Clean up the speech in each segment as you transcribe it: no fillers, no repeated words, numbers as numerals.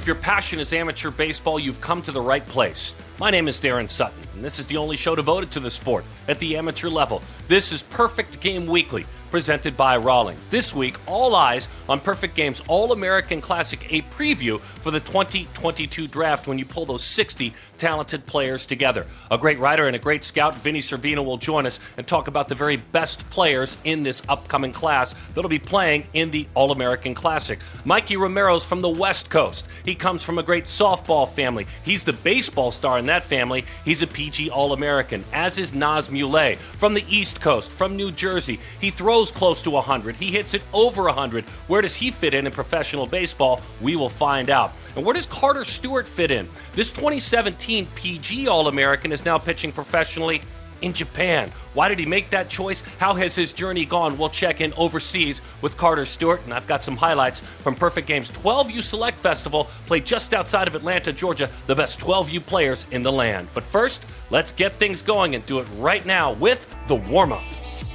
If your passion is amateur baseball, you've come to the right place. My name is Darren Sutton, and this is the only show devoted to the sport at the amateur level. This is Perfect Game Weekly, presented by Rawlings. This week, all eyes on Perfect Game's All-American Classic, a preview for the 2022 draft when you pull those 60 talented players together. A great writer and a great scout, Vinnie Cervino, will join us and talk about the very best players in this upcoming class that'll be playing in the All-American Classic. Mikey Romero's from the West Coast. He comes from a great softball family. He's the baseball star in that family. He's a PG All-American, as is Mule from the East Coast, from New Jersey. He throws close to 100. He hits it over 100. Where does he fit in professional baseball? We will find out. And where does Carter Stewart fit in? This 2017 PG All-American is now pitching professionally in Japan. Why did he make that choice? How has his journey gone? We'll check in overseas with Carter Stewart, and I've got some highlights from Perfect Game's 12U Select Festival, played just outside of Atlanta, Georgia, the best 12U players in the land. But first, let's get things going and do it right now with the warm-up.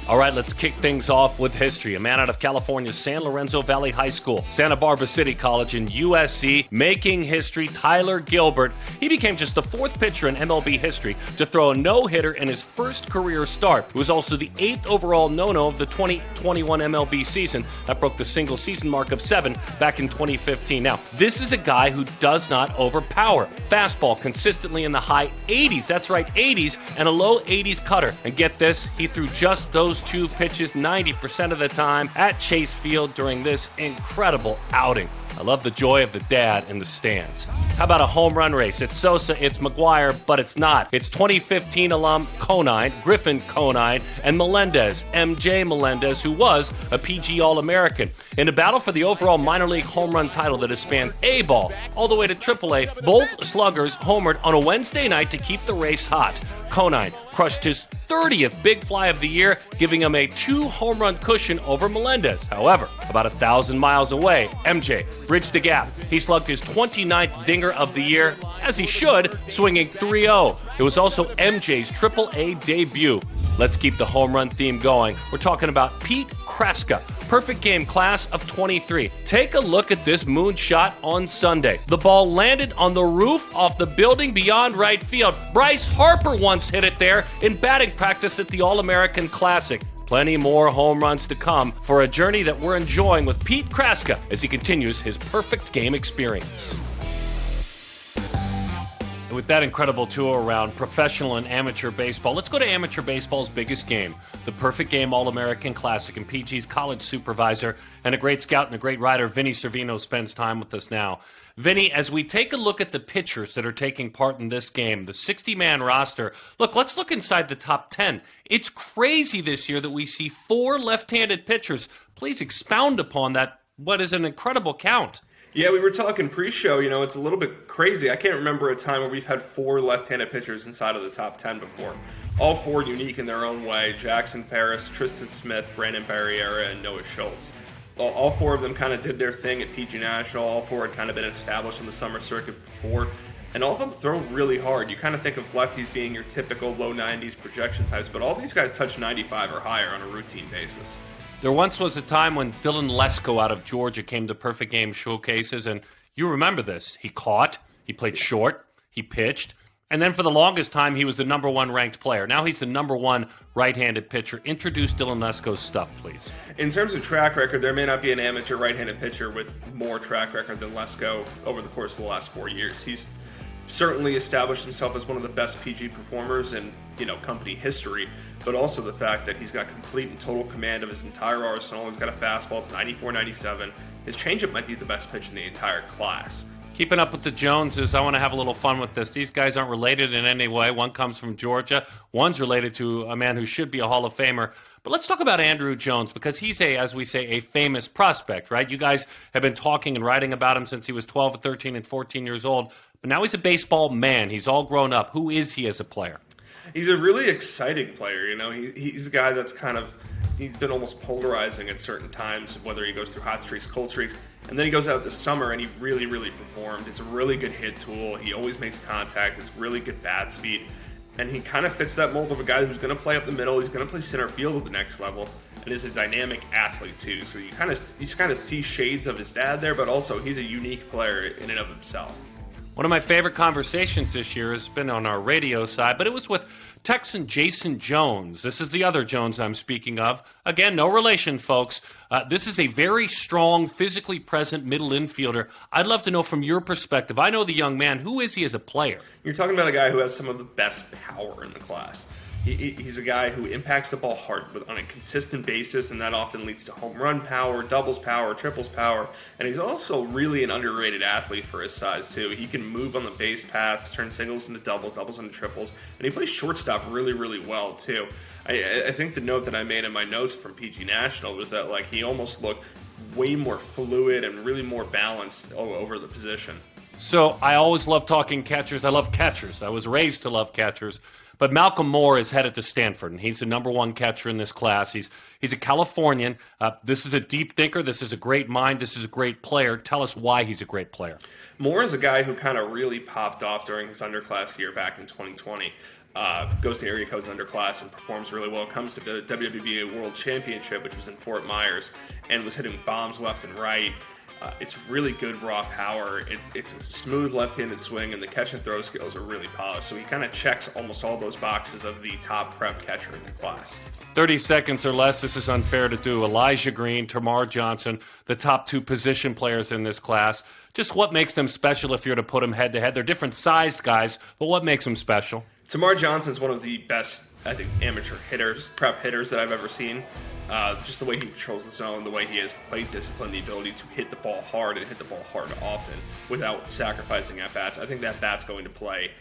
All right, let's kick things off with history. A man out of California's San Lorenzo Valley High School, Santa Barbara City College, and USC, making history, Tyler Gilbert. He became just the fourth pitcher in MLB history to throw a no-hitter in his first career start. He was also the 8th overall no-no of the 2021 MLB season. That broke the single-season mark of 7 back in 2015. Now, this is a guy who does not overpower. Fastball consistently in the high 80s. That's right, 80s, and a low 80s cutter. And get this, he threw just those two pitches 90% of the time at Chase Field during this incredible outing. I love the joy of the dad in the stands. How about a home run race? It's Sosa, it's McGuire, but it's not. It's 2015 alum Conine, Griffin Conine, and Melendez, MJ Melendez, who was a PG All-American. In a battle for the overall minor league home run title that has spanned A-ball all the way to AAA, both sluggers homered on a Wednesday night to keep the race hot. Conine crushed his 30th big fly of the year, giving him a 2-home run cushion over Melendez. However, about 1,000 miles away, MJ bridged the gap. He slugged his 29th dinger of the year, as he should, swinging 3-0. It was also MJ's AAA debut. Let's keep the home run theme going. We're talking about Pete Kraska, Perfect Game class of 23. Take a look at this moonshot on Sunday. The ball landed on the roof off the building beyond right field. Bryce Harper once hit it there in batting practice at the All-American Classic. Plenty more home runs to come for a journey that we're enjoying with Pete Kraska as he continues his Perfect Game experience. And with that incredible tour around professional and amateur baseball, let's go to amateur baseball's biggest game, the Perfect Game All-American Classic. And PG's college supervisor and a great scout and a great writer, Vinnie Cervino, spends time with us now. Vinnie, as we take a look at the pitchers that are taking part in this game, the 60-man roster, let's look inside the top 10. It's crazy this year that we see 4 left-handed pitchers. Please expound upon that, what is an incredible count. Yeah, we were talking pre-show, it's a little bit crazy. I can't remember a time where we've had 4 left-handed pitchers inside of the top 10 before. All 4 unique in their own way. Jackson Ferris, Tristan Smith, Brandon Barriera, and Noah Schultz. All 4 of them kind of did their thing at PG National. All 4 had kind of been established on the summer circuit before. And all of them throw really hard. You kind of think of lefties being your typical low 90s projection types, but all these guys touch 95 or higher on a routine basis. There once was a time when Dylan Lesko out of Georgia came to Perfect Game showcases, and you remember this. He caught, he played short, he pitched, and then for the longest time, he was the number 1 ranked player. Now he's the number 1 right-handed pitcher. Introduce Dylan Lesko's stuff, please. In terms of track record, there may not be an amateur right-handed pitcher with more track record than Lesko over the course of the last 4 years. He's certainly established himself as one of the best PG performers in, company history, but also the fact that he's got complete and total command of his entire arsenal. He's got a fastball, it's 94-97. His changeup might be the best pitch in the entire class. Keeping up with the Joneses, I want to have a little fun with this. These guys aren't related in any way. One comes from Georgia. One's related to a man who should be a Hall of Famer. But let's talk about Andrew Jones, because he's as we say, a famous prospect, right? You guys have been talking and writing about him since he was 12, 13, and 14 years old. But now he's a baseball man. He's all grown up. Who is he as a player? He's a really exciting player. He's a guy that's he's been almost polarizing at certain times, whether he goes through hot streaks, cold streaks. And then he goes out this summer and he really, really performed. It's a really good hit tool. He always makes contact. It's really good bat speed. And he kind of fits that mold of a guy who's going to play up the middle. He's going to play center field at the next level. and is a dynamic athlete too. So you kind of see shades of his dad there, but also he's a unique player in and of himself. One of my favorite conversations this year has been on our radio side, but it was with Texan Jason Jones. This is the other Jones I'm speaking of. Again, no relation, folks. This is a very strong, physically present middle infielder. I'd love to know from your perspective. I know the young man. Who is he as a player? You're talking about a guy who has some of the best power in the class. He's a guy who impacts the ball hard on a consistent basis, and that often leads to home run power, doubles power, triples power. And he's also really an underrated athlete for his size, too. He can move on the base paths, turn singles into doubles, doubles into triples, and he plays shortstop really, really well, too. I think the note that I made in my notes from PG National was that he almost looked way more fluid and really more balanced over the position. So I always love talking catchers. I love catchers. I was raised to love catchers. But Malcolm Moore is headed to Stanford, and he's the number one catcher in this class. He's a Californian. This is a deep thinker. This is a great mind. This is a great player. Tell us why he's a great player. Moore is a guy who kind of really popped off during his underclass year back in 2020. Goes to area codes underclass and performs really well. Comes to the WBA World Championship, which was in Fort Myers, and was hitting bombs left and right. It's really good raw power. It's a smooth left-handed swing, and the catch and throw skills are really polished. So he kind of checks almost all those boxes of the top prep catcher in the class. 30 seconds or less. This is unfair to do. Elijah Green, Tamar Johnson, the top two position players in this class. Just what makes them special if you're to put them head-to-head? They're different sized guys, but what makes them special? Tamar Johnson's one of the best, I think, amateur hitters, prep hitters that I've ever seen. Just the way he controls the zone, the way he has the plate discipline, the ability to hit the ball hard and hit the ball hard often without sacrificing at-bats. I think that bat's going to play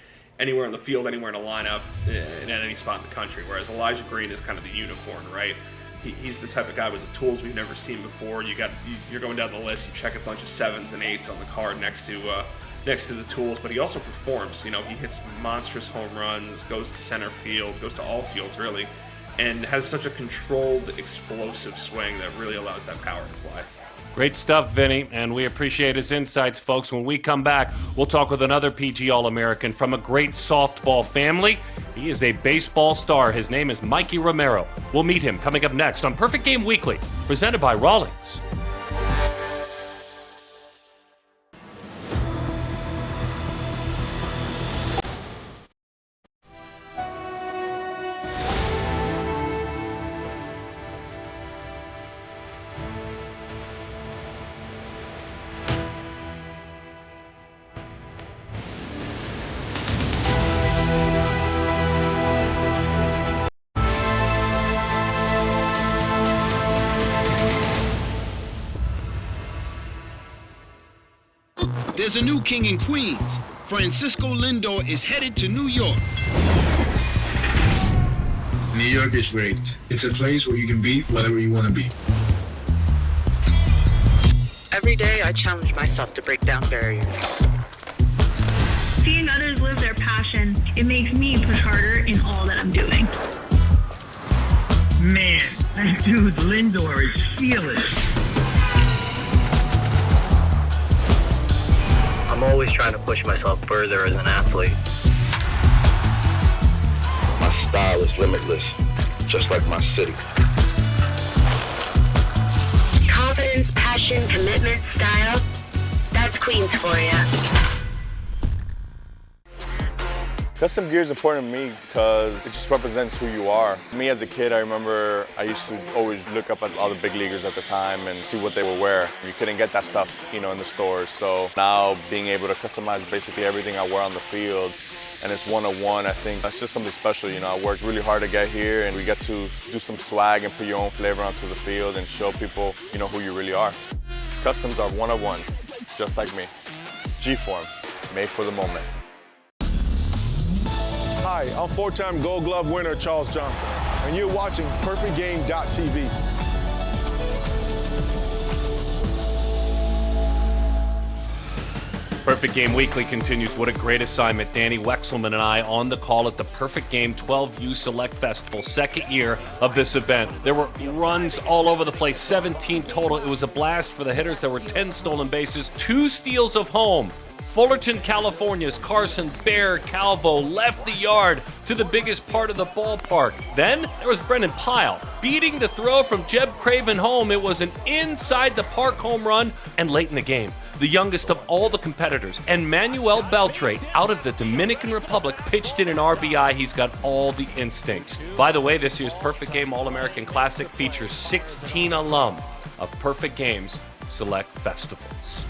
anywhere in the field, anywhere in a lineup, and at any spot in the country, whereas Elijah Green is kind of the unicorn, right? He's the type of guy with the tools we've never seen before. You're going down the list, you check a bunch of 7s and 8s on the card next to the tools, but he also performs. He hits monstrous home runs, goes to center field, goes to all fields, really, and has such a controlled, explosive swing that really allows that power to fly. Great stuff, Vinnie, and we appreciate his insights, folks. When we come back, we'll talk with another PG All-American from a great softball family. He is a baseball star. His name is Mikey Romero. We'll meet him coming up next on Perfect Game Weekly, presented by Rawlings. There's a new king in Queens. Francisco Lindor is headed to New York. New York is great. It's a place where you can be whatever you want to be. Every day I challenge myself to break down barriers. Seeing others live their passion, it makes me push harder in all that I'm doing. Man, that dude Lindor is fearless. I'm always trying to push myself further as an athlete. My style is limitless, just like my city. Confidence, passion, commitment, style. That's Queens for ya. Custom gear is important to me because it just represents who you are. Me as a kid, I remember I used to always look up at all the big leaguers at the time and see what they would wear. You couldn't get that stuff, in the stores. So now being able to customize basically everything I wear on the field, and it's one-on-one, I think that's just something special. I worked really hard to get here, and we get to do some swag and put your own flavor onto the field and show people, who you really are. Customs are one-on-one, just like me. G-Form, made for the moment. Hi, I'm four-time Gold Glove winner Charles Johnson, and you're watching PerfectGame.tv. Perfect Game Weekly continues. What a great assignment. Danny Wexelman and I on the call at the Perfect Game 12U Select Festival, second year of this event. There were runs all over the place, 17 total. It was a blast for the hitters. There were 10 stolen bases, 2 steals of home. Fullerton, California's Carson Bear Calvo left the yard to the biggest part of the ballpark. Then there was Brendan Pyle beating the throw from Jeb Craven home. It was an inside the park home run, and late in the game, the youngest of all the competitors, and Manuel Beltré out of the Dominican Republic pitched in an RBI. He's got all the instincts. By the way, this year's Perfect Game All-American Classic features 16 alum of Perfect Games select festivals.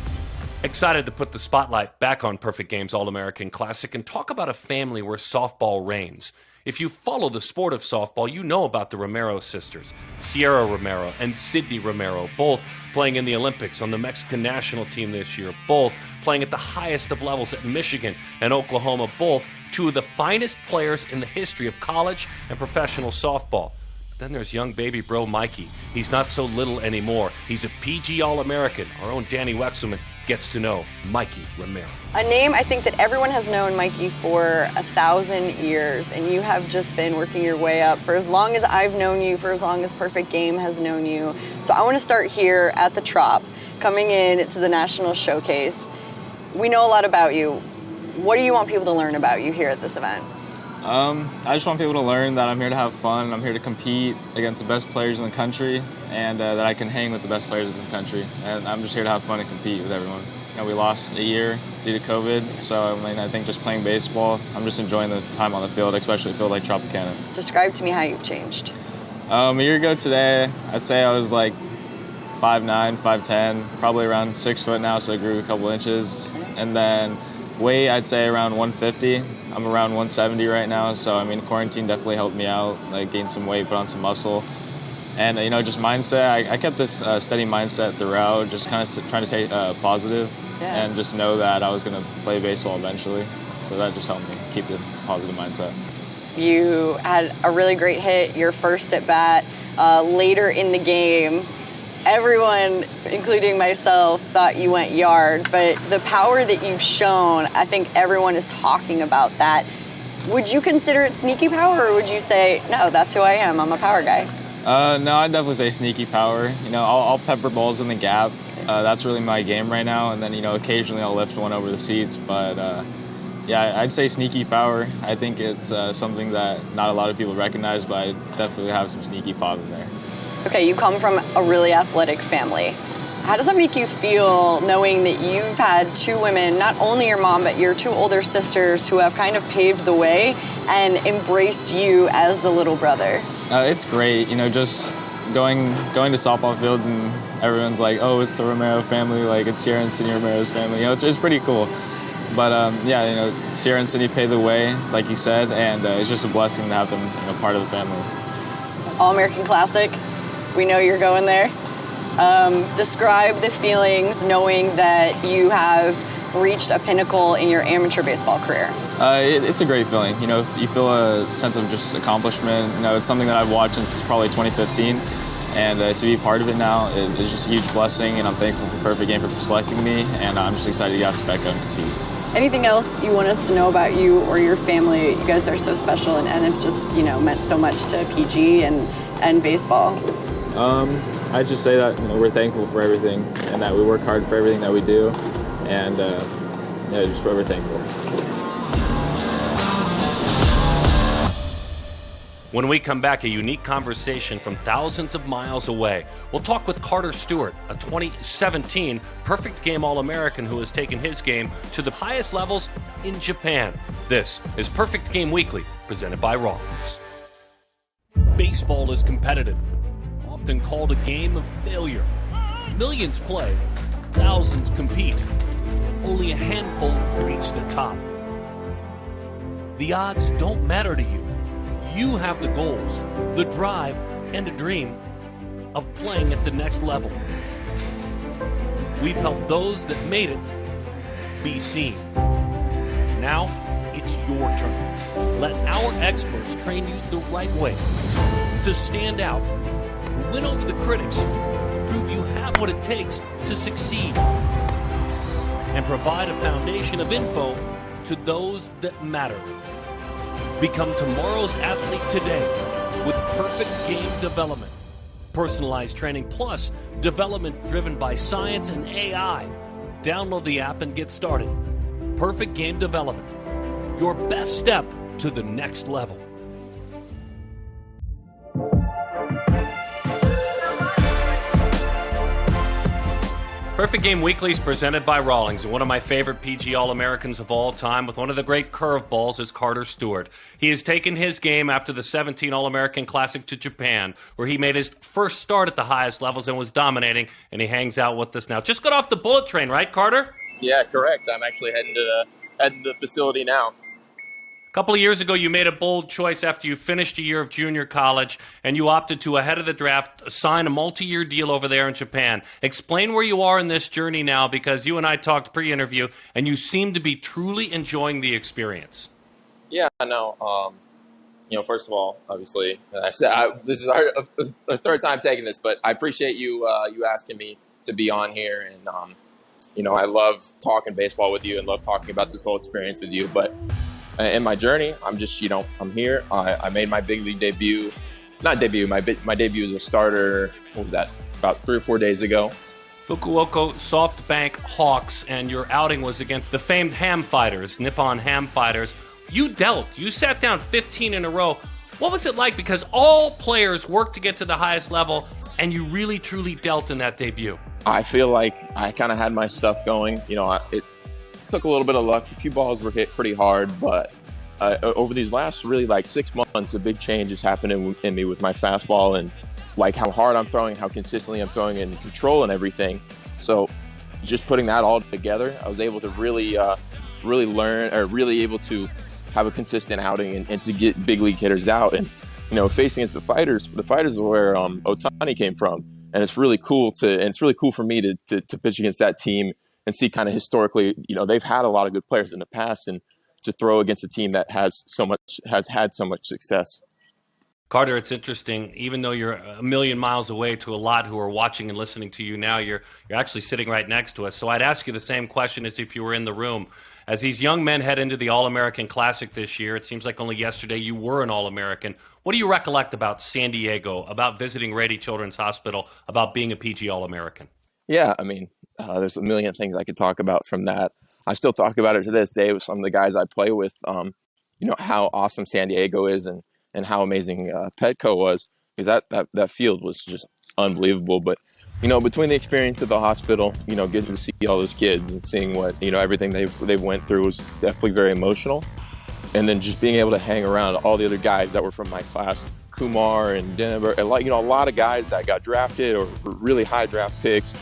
Excited to put the spotlight back on Perfect Games All-American Classic and talk about a family where softball reigns. If you follow the sport of softball, you know about the Romero sisters, Sierra Romero and Sydney Romero, both playing in the Olympics on the Mexican national team this year, both playing at the highest of levels at Michigan and Oklahoma, both two of the finest players in the history of college and professional softball. But then there's young baby bro Mikey. He's not so little anymore. He's a PG All-American. Our own Danny Wexelman gets to know Mikey Romero. A name I think that everyone has known Mikey for 1,000 years, and you have just been working your way up for as long as I've known you, for as long as Perfect Game has known you. So I want to start here at the Trop, coming in to the National Showcase. We know a lot about you. What do you want people to learn about you here at this event? I just want people to learn that I'm here to have fun. I'm here to compete against the best players in the country, and that I can hang with the best players in the country. And I'm just here to have fun and compete with everyone. You know, we lost a year due to COVID, so I think just playing baseball, I'm just enjoying the time on the field, especially a field like Tropicana. Describe to me how you've changed. A year ago today, I'd say I was like 5'9", 5'10", probably around 6 foot now, so I grew a couple inches. And then weight, I'd say around 150. I'm around 170 right now, so I mean, quarantine definitely helped me out, like gain some weight, put on some muscle. And just mindset, I kept this steady mindset throughout, just kind of trying to take positive and just know that I was going to play baseball eventually. So that just helped me keep the positive mindset. You had a really great hit, your first at bat. Later in the game, everyone, including myself, thought you went yard, but the power that you've shown, I think everyone is talking about that. Would you consider it sneaky power, or would you say, no, that's who I am, I'm a power guy? No, I'd definitely say sneaky power. I'll pepper balls in the gap. That's really my game right now, and then, occasionally I'll lift one over the seats, but yeah, I'd say sneaky power. I think it's something that not a lot of people recognize, but I definitely have some sneaky pop in there. Okay, you come from a really athletic family. How does it make you feel knowing that you've had two women, not only your mom, but your two older sisters who have kind of paved the way and embraced you as the little brother? It's great, just going to softball fields and everyone's like, oh, it's the Romero family, like it's Sierra and Sydney Romero's family. It's pretty cool. But yeah, Sierra and Sydney paved the way, like you said, and it's just a blessing to have them, part of the family. All-American Classic. We know you're going there. Describe the feelings knowing that you have reached a pinnacle in your amateur baseball career. It's a great feeling. You feel a sense of just accomplishment. It's something that I've watched since probably 2015, and to be part of it now is just a huge blessing, and I'm thankful for Perfect Game for selecting me, and I'm just excited to get out to Becca and compete. Anything else you want us to know about you or your family? You guys are so special and have just, meant so much to PG and baseball. I'd just say that we're thankful for everything and that we work hard for everything that we do, and just forever thankful. When we come back, a unique conversation from thousands of miles away. We'll talk with Carter Stewart, a 2017 Perfect Game All-American who has taken his game to the highest levels in Japan. This is Perfect Game Weekly, presented by Rollins. Baseball is competitive, often called a game of failure. Millions play, thousands compete. Only a handful reach the top. The odds don't matter to you. You have the goals, the drive, and a dream of playing at the next level. We've helped those that made it be seen. Now, it's your turn. Let our experts train you the right way to stand out, win over the critics, prove you have what it takes to succeed, and provide a foundation of info to those that matter. Become tomorrow's athlete today with Perfect Game Development. Personalized training plus development driven by science and AI. Download the app and get started. Perfect Game Development, your best step to the next level. Perfect Game Weekly is presented by Rawlings, and one of my favorite PG All-Americans of all time with one of the great curveballs is Carter Stewart. He has taken his game after the 17 All-American Classic to Japan, where he made his first start at the highest levels and was dominating, and he hangs out with us now. Just got off the bullet train, right, Carter? Yeah, correct. I'm actually heading to the facility now. A couple of years ago, you made a bold choice after you finished a year of junior college, and you opted to, ahead of the draft, sign a multi-year deal over there in Japan. Explain where you are in this journey now, because you and I talked pre-interview, and you seem to be truly enjoying the experience. Yeah, I know. First of all, obviously, this is our third time taking this, but I appreciate you asking me to be on here, and I love talking baseball with you and love talking about this whole experience with you, but in my journey, I'm just, I'm here. I made my big league debut. Not debut, my debut as a starter, what was that, about 3 or 4 days ago. Fukuoka SoftBank Hawks, and your outing was against the famed ham fighters, Nippon Ham Fighters. You sat down 15 in a row. What was it like? Because all players work to get to the highest level, and you really, truly dealt in that debut. I feel like I kind of had my stuff going. It took a little bit of luck. A few balls were hit pretty hard, but over these last really 6 months, a big change has happened in me with my fastball and how hard I'm throwing, how consistently I'm throwing, and control and everything. So just putting that all together, I was able to really learn, or really able to have a consistent outing and to get big league hitters out. And facing against the fighters are where Ohtani came from, and it's really cool for me to pitch against that team and see kind of historically, they've had a lot of good players in the past, and to throw against a team that has had so much success. Carter, it's interesting. Even though you're a million miles away to a lot who are watching and listening to you now, you're actually sitting right next to us. So I'd ask you the same question as if you were in the room. As these young men head into the All-American Classic this year, it seems like only yesterday you were an All-American. What do you recollect about San Diego, about visiting Rady Children's Hospital, about being a PG All-American? Yeah, there's a million things I could talk about from that. I still talk about it to this day with some of the guys I play with, how awesome San Diego is and how amazing Petco was, because that field was just unbelievable. But, between the experience at the hospital, getting to see all those kids and seeing what, everything they've went through was definitely very emotional. And then just being able to hang around all the other guys that were from my class, Kumar and Denver, and a lot of guys that got drafted or were really high draft picks,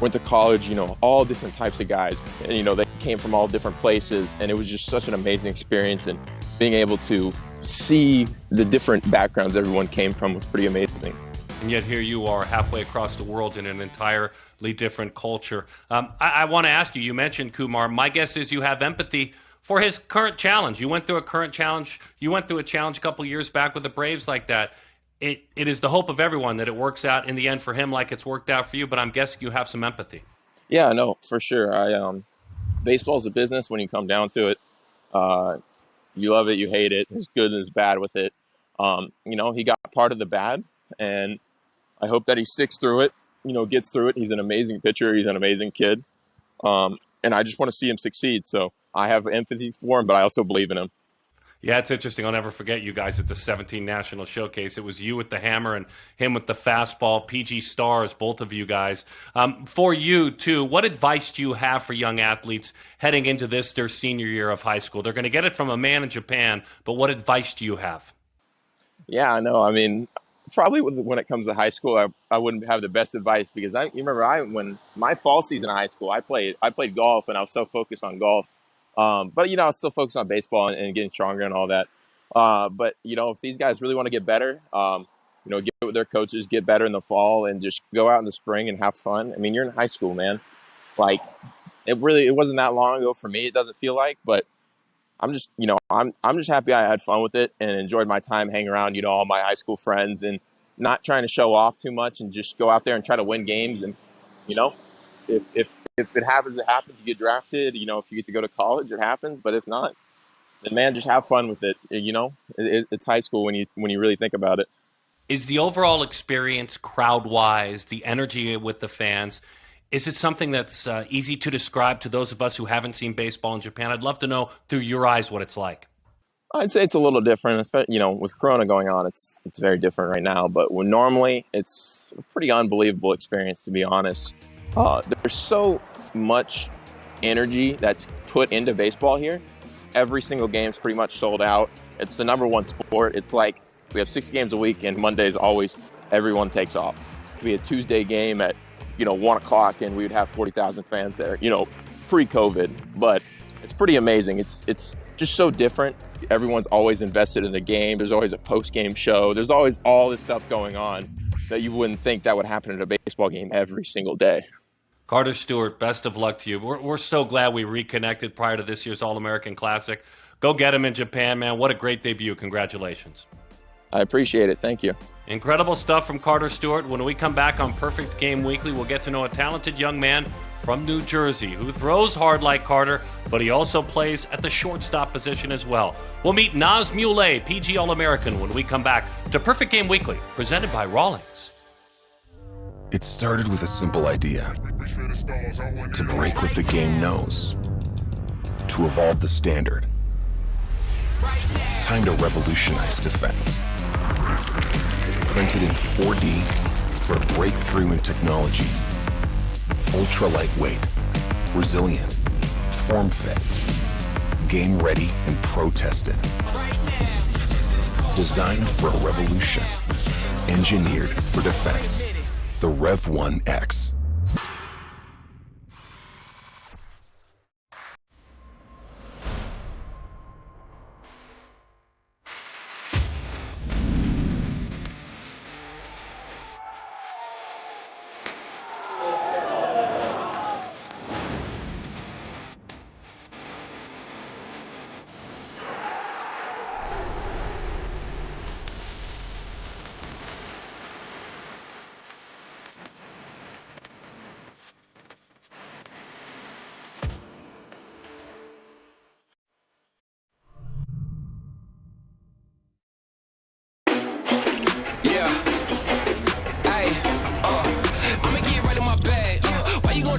went to college, all different types of guys. And, they came from all different places. And it was just such an amazing experience. And being able to see the different backgrounds everyone came from was pretty amazing. And yet here you are halfway across the world in an entirely different culture. I want to ask you, you mentioned Kumar. My guess is you have empathy for his current challenge. You went through a current challenge. You went through a challenge a couple years back with the Braves like that. It is the hope of everyone that it works out in the end for him like it's worked out for you, but I'm guessing you have some empathy. Yeah, no, for sure. Baseball is a business when you come down to it. You love it, you hate it. There's good and there's bad with it. He got part of the bad, and I hope that he sticks through it, gets through it. He's an amazing pitcher. He's an amazing kid. And I just want to see him succeed. So I have empathy for him, but I also believe in him. Yeah, it's interesting. I'll never forget you guys at the 17 National Showcase. It was you with the hammer and him with the fastball, PG stars, both of you guys. For you, too, what advice do you have for young athletes heading into their senior year of high school? They're going to get it from a man in Japan, but what advice do you have? Yeah, I know. Probably when it comes to high school, I wouldn't have the best advice because when my fall season of high school, I played golf and I was so focused on golf. But I was still focused on baseball and getting stronger and all that. But if these guys really want to get better, get with their coaches, get better in the fall, and just go out in the spring and have fun. You're in high school, man. It wasn't that long ago for me. It doesn't feel like, but I'm just happy I had fun with it and enjoyed my time hanging around, all my high school friends and not trying to show off too much and just go out there and try to win games. And, if it happens, it happens. You get drafted, if you get to go to college, it happens. But if not, then man, just have fun with it. It's high school when you really think about it. Is the overall experience crowd-wise, the energy with the fans, Is it something that's easy to describe to those of us who haven't seen baseball in Japan? I'd love to know through your eyes what it's like. I'd say it's a little different, especially, with Corona going on, it's very different right now. But when normally, it's a pretty unbelievable experience, to be honest. There's so much energy that's put into baseball here. Every single game's pretty much sold out. It's the number one sport. It's like we have 6 games a week, and Mondays always everyone takes off. It could be a Tuesday game at 1 o'clock, and we would have 40,000 fans there. Pre-COVID, but it's pretty amazing. It's just so different. Everyone's always invested in the game. There's always a post-game show. There's always all this stuff going on that you wouldn't think that would happen at a baseball game every single day. Carter Stewart, best of luck to you. We're so glad we reconnected prior to this year's All-American Classic. Go get him in Japan, man. What a great debut. Congratulations. I appreciate it. Thank you. Incredible stuff from Carter Stewart. When we come back on Perfect Game Weekly, we'll get to know a talented young man from New Jersey who throws hard like Carter, but he also plays at the shortstop position as well. We'll meet Naz Mule, PG All-American, when we come back to Perfect Game Weekly, presented by Rawlings. It started with a simple idea: to break what the game knows, to evolve the standard. It's time to revolutionize defense. Printed in 4D for a breakthrough in technology. Ultra lightweight, resilient, form fit, game ready and pro tested. Designed for a revolution. Engineered for defense. The Rev 1X.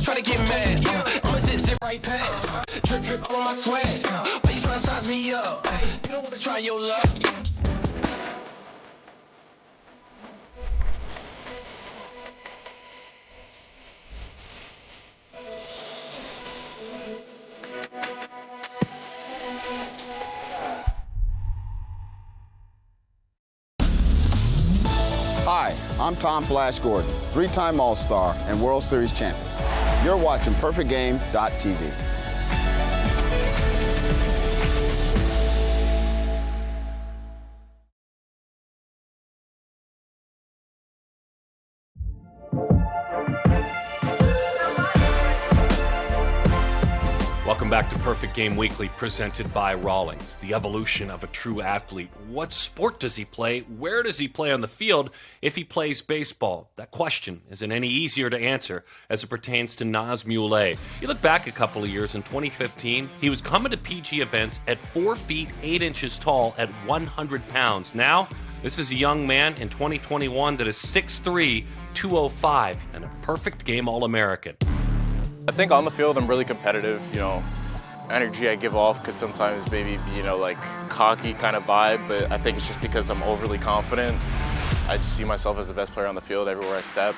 Try to get mad, I'ma zip right past. Drip on my swag. Why you tryna size me up? You don't wanna try your luck. Hi, I'm Tom Flash Gordon, 3-time All-Star and World Series champion. You're watching PerfectGame.tv. Welcome back to Perfect Game Weekly, presented by Rawlings. The evolution of a true athlete. What sport does he play? Where does he play on the field if he plays baseball? That question isn't any easier to answer as it pertains to Naz Mule. You look back a couple of years, in 2015, he was coming to PG events at 4 feet 8 inches tall at 100 pounds. Now, this is a young man in 2021 that is 6'3", 205, and a perfect game All-American. I think on the field I'm really competitive, energy I give off could sometimes maybe be, like cocky kind of vibe, but I think it's just because I'm overly confident. I just see myself as the best player on the field everywhere I step.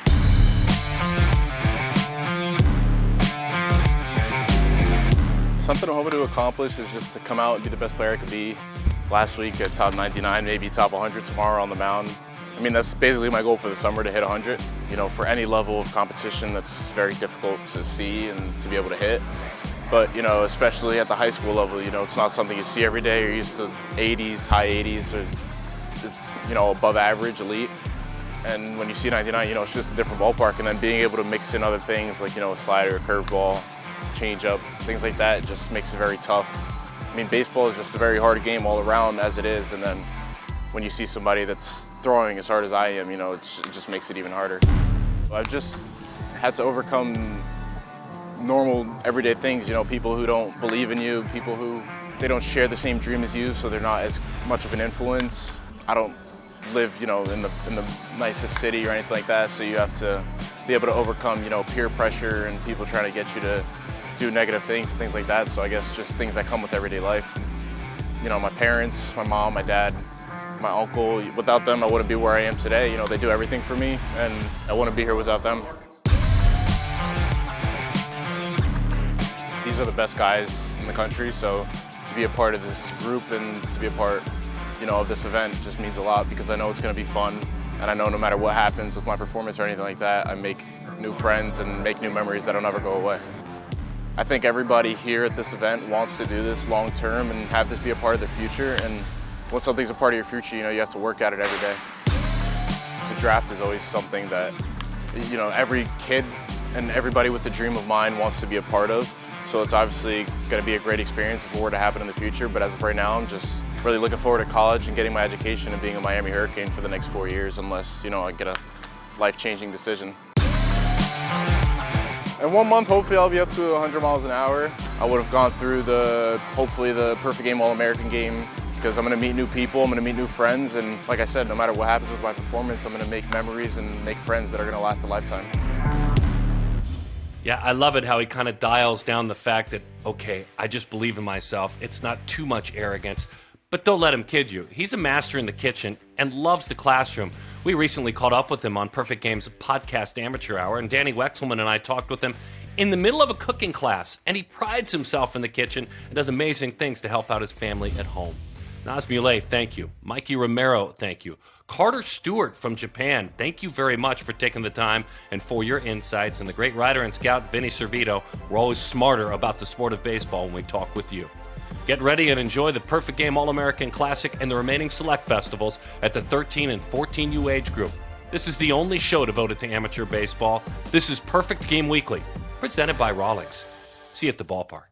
Something I'm hoping to accomplish is just to come out and be the best player I could be. Last week at top 99, maybe top 100 tomorrow on the mound. I mean, that's basically my goal for the summer, to hit 100. For any level of competition, that's very difficult to see and to be able to hit. But, especially at the high school level, it's not something you see every day. You're used to 80s, high 80s, or just, above average, elite. And when you see 99, it's just a different ballpark. And then being able to mix in other things like, a slider, a curveball, changeup, things like that, just makes it very tough. I mean, baseball is just a very hard game all around as it is. And then when you see somebody that's throwing as hard as I am, it just makes it even harder. I've just had to overcome normal, everyday things, people who don't believe in you, people who they don't share the same dream as you, so they're not as much of an influence. I don't live, you know, in the nicest city or anything like that. So you have to be able to overcome, you know, peer pressure and people trying to get you to do negative things and things like that. So I guess just things that come with everyday life. You know, my parents, my mom, my dad, my uncle, without them, I wouldn't be where I am today. You know, they do everything for me, and I wouldn't be here without them. These are the best guys in the country, so to be a part of this group and to be a part, you know, of this event just means a lot because I know it's going to be fun, and I know no matter what happens with my performance or anything like that, I make new friends and make new memories that'll never go away. I think everybody here at this event wants to do this long term and have this be a part of their future, and when something's a part of your future, you know, you have to work at it every day. The draft is always something that, you know, every kid and everybody with the dream of mine wants to be a part of. So it's obviously going to be a great experience if it were to happen in the future. But as of right now, I'm just really looking forward to college and getting my education and being a Miami Hurricane for the next 4 years, unless, you know, I get a life-changing decision. In 1 month, hopefully I'll be up to 100 miles an hour. I would have gone through hopefully the perfect game, All-American game, because I'm going to meet new people, I'm going to meet new friends, and like I said, no matter what happens with my performance, I'm going to make memories and make friends that are going to last a lifetime. Yeah, I love it how he kind of dials down the fact that, okay, I just believe in myself. It's not too much arrogance, but don't let him kid you. He's a master in the kitchen and loves the classroom. We recently caught up with him on Perfect Game's podcast Amateur Hour, and Danny Wexelman and I talked with him in the middle of a cooking class, and he prides himself in the kitchen and does amazing things to help out his family at home. Nas Mule, thank you. Mikey Romero, thank you. Carter Stewart from Japan, thank you very much for taking the time and for your insights. And the great writer and scout, Vinnie Cervino, we're always smarter about the sport of baseball when we talk with you. Get ready and enjoy the Perfect Game All-American Classic and the remaining select festivals at the 13 and 14U age group. This is the only show devoted to amateur baseball. This is Perfect Game Weekly, presented by Rawlings. See you at the ballpark.